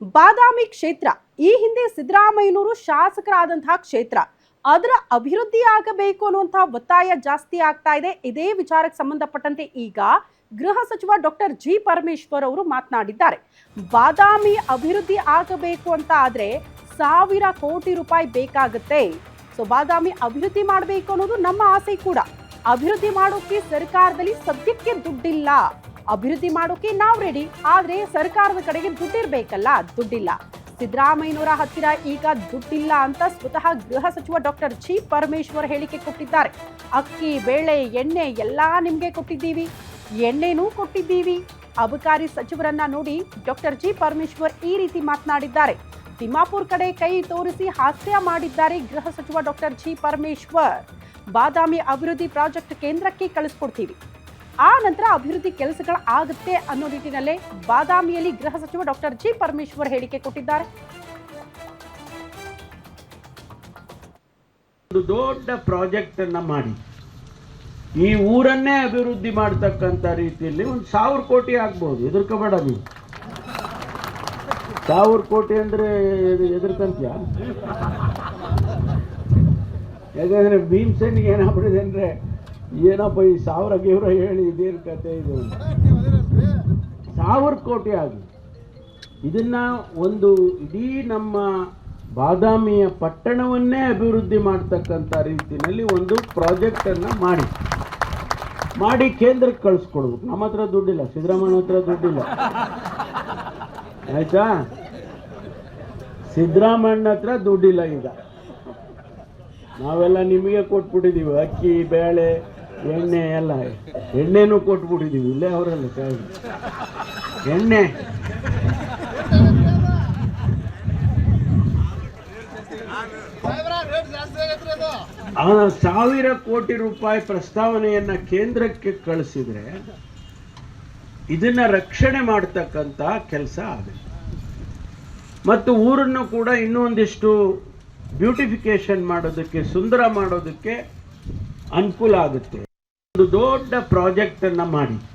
ಬಾದಾಮಿ ಕ್ಷೇತ್ರ ಈ ಹಿಂದೆ ಸಿದ್ದರಾಮಯ್ಯನವರು ಶಾಸಕರಾದಂತಹ ಕ್ಷೇತ್ರ. ಅದರ ಅಭಿವೃದ್ಧಿ ಆಗಬೇಕು ಅನ್ನುವಂತಹ ಒತ್ತಾಯ ಜಾಸ್ತಿ ಆಗ್ತಾ ಇದೆ. ಇದೇ ವಿಚಾರಕ್ಕೆ ಸಂಬಂಧಪಟ್ಟಂತೆ ಈಗ ಗೃಹ ಸಚಿವ ಡಾಕ್ಟರ್ ಜಿ ಪರಮೇಶ್ವರ್ ಅವರು ಮಾತನಾಡಿದ್ದಾರೆ. ಬಾದಾಮಿ ಅಭಿವೃದ್ಧಿ ಆಗಬೇಕು ಅಂತ ಆದ್ರೆ 1000 ಕೋಟಿ ರೂಪಾಯಿ ಬೇಕಾಗುತ್ತೆ. ಸೊ ಬಾದಾಮಿ ಅಭಿವೃದ್ಧಿ ಮಾಡಬೇಕು ಅನ್ನೋದು ನಮ್ಮ ಆಸೆ ಕೂಡ. ಅಭಿವೃದ್ಧಿ ಮಾಡೋಕೆ ಸರ್ಕಾರದಲ್ಲಿ ಸದ್ಯಕ್ಕೆ ದುಡ್ಡಿಲ್ಲ. ಅಭಿವೃದ್ಧಿ ಮಾಡೋಕೆ ನಾವು ರೆಡಿ, ಆದ್ರೆ ಸರ್ಕಾರದ ಕಡೆಗೆ ದುಡ್ಡಿರ್ಬೇಕಲ್ಲ, ದುಡ್ಡಿಲ್ಲ. ಸಿದ್ದರಾಮಯ್ಯನವರ ಹತ್ತಿರ ಈಗ ದುಡ್ಡಿಲ್ಲ ಅಂತ ಸ್ವತಃ ಗೃಹ ಸಚಿವ ಡಾಕ್ಟರ್ ಜಿ ಪರಮೇಶ್ವರ್ ಹೇಳಿಕೆ ಕೊಟ್ಟಿದ್ದಾರೆ. ಅಕ್ಕಿ, ಬೇಳೆ, ಎಣ್ಣೆ ಎಲ್ಲಾ ನಿಮ್ಗೆ ಕೊಟ್ಟಿದ್ದೀವಿ, ಎಣ್ಣೆನೂ ಕೊಟ್ಟಿದ್ದೀವಿ. ಅಬಕಾರಿ ಸಚಿವರನ್ನ ನೋಡಿ ಡಾಕ್ಟರ್ ಜಿ ಪರಮೇಶ್ವರ್ ಈ ರೀತಿ ಮಾತನಾಡಿದ್ದಾರೆ. ತಿಮ್ಮಾಪುರ್ ಕಡೆ ಕೈ ತೋರಿಸಿ ಹಾಸ್ಯ ಮಾಡಿದ್ದಾರೆ ಗೃಹ ಸಚಿವ ಡಾಕ್ಟರ್ ಜಿ ಪರಮೇಶ್ವರ್. ಬಾದಾಮಿ ಅಭಿವೃದ್ಧಿ ಪ್ರಾಜೆಕ್ಟ್ ಕೇಂದ್ರಕ್ಕೆ ಕಳಿಸ್ಕೊಡ್ತೀವಿ, ಆ ನಂತರ ಅಭಿವೃದ್ಧಿ ಕೆಲಸಗಳು ಆಗುತ್ತೆ ಅನ್ನೋ ನಿಟ್ಟಿನಲ್ಲೇ ಬಾದಾಮಿಯಲ್ಲಿ ಗೃಹ ಸಚಿವ ಡಾಕ್ಟರ್ ಜಿ ಪರಮೇಶ್ವರ್ ಹೇಳಿಕೆ ಕೊಟ್ಟಿದ್ದಾರೆ. ಒಂದು ದೊಡ್ಡ ಪ್ರಾಜೆಕ್ಟ್ ಅನ್ನ ಮಾಡಿ ಈ ಊರನ್ನೇ ಅಭಿವೃದ್ಧಿ ಮಾಡತಕ್ಕಂತ ರೀತಿಯಲ್ಲಿ 1000 ಕೋಟಿ ಆಗ್ಬಹುದು. ಎದುರ್ಕೋಬೇಡ ನೀವು. 1000 ಕೋಟಿ ಅಂದ್ರೆ ಎದುರ್ಕಂತೀಯ? ಯಾಕಂದ್ರೆ ಭೀಮಸೇನಿಗೆ ಏನಾಗ್ಬಿಟ್ಟಿದೆ ಅಂದ್ರೆ, ಏನಪ್ಪ ಈ 1000 ಗೀವ್ರ ಹೇಳಿ ಇದೇನು ಕತೆ ಇದು? 1000 ಕೋಟಿ ಆಗಿ ಇದನ್ನ ಒಂದು ಇಡೀ ನಮ್ಮ ಬಾದಾಮಿಯ ಪಟ್ಟಣವನ್ನೇ ಅಭಿವೃದ್ಧಿ ಮಾಡ್ತಕ್ಕಂಥ ರೀತಿಯಲ್ಲಿ ಒಂದು ಪ್ರಾಜೆಕ್ಟ್ ಅನ್ನ ಮಾಡಿ ಕೇಂದ್ರಕ್ಕೆ ಕಳಿಸ್ಕೊಡ್ಬೇಕು. ನಮ್ಮ ಹತ್ರ ದುಡ್ಡಿಲ್ಲ, ಸಿದ್ದರಾಮಯ್ಯ ಹತ್ರ ದುಡ್ಡಿಲ್ಲ, ಆಯ್ತಾ? ಸಿದ್ದರಾಮಯ್ಯ ಹತ್ರ ದುಡ್ಡಿಲ್ಲ. ಈಗ ನಾವೆಲ್ಲ ನಿಮಗೆ ಕೊಟ್ಬಿಟ್ಟಿದ್ದೀವಿ, ಅಕ್ಕಿ, ಬೇಳೆ, ಎಣ್ಣೆ ಎಲ್ಲ. ಎಣ್ಣೆನೂ ಕೊಟ್ಬಿಟ್ಟಿದ್ದೀವಿ, ಇಲ್ಲೇ ಅವರಲ್ಲ ಎಣ್ಣೆ. 1000 ಕೋಟಿ ರೂಪಾಯಿ ಪ್ರಸ್ತಾವನೆಯನ್ನ ಕೇಂದ್ರಕ್ಕೆ ಕಳಿಸಿದ್ರೆ ಇದನ್ನ ರಕ್ಷಣೆ ಮಾಡ್ತಕ್ಕಂಥ ಕೆಲಸ ಆಗುತ್ತೆ. ಮತ್ತು ಊರನ್ನು ಕೂಡ ಇನ್ನೊಂದಿಷ್ಟು ಬ್ಯೂಟಿಫಿಕೇಶನ್ ಮಾಡೋದಕ್ಕೆ, ಸುಂದರ ಮಾಡೋದಕ್ಕೆ ಅನುಕೂಲ ಆಗುತ್ತೆ. ಒಂದು ದೊಡ್ಡ ಪ್ರಾಜೆಕ್ಟ್ ಅನ್ನ ಮಾಡಿ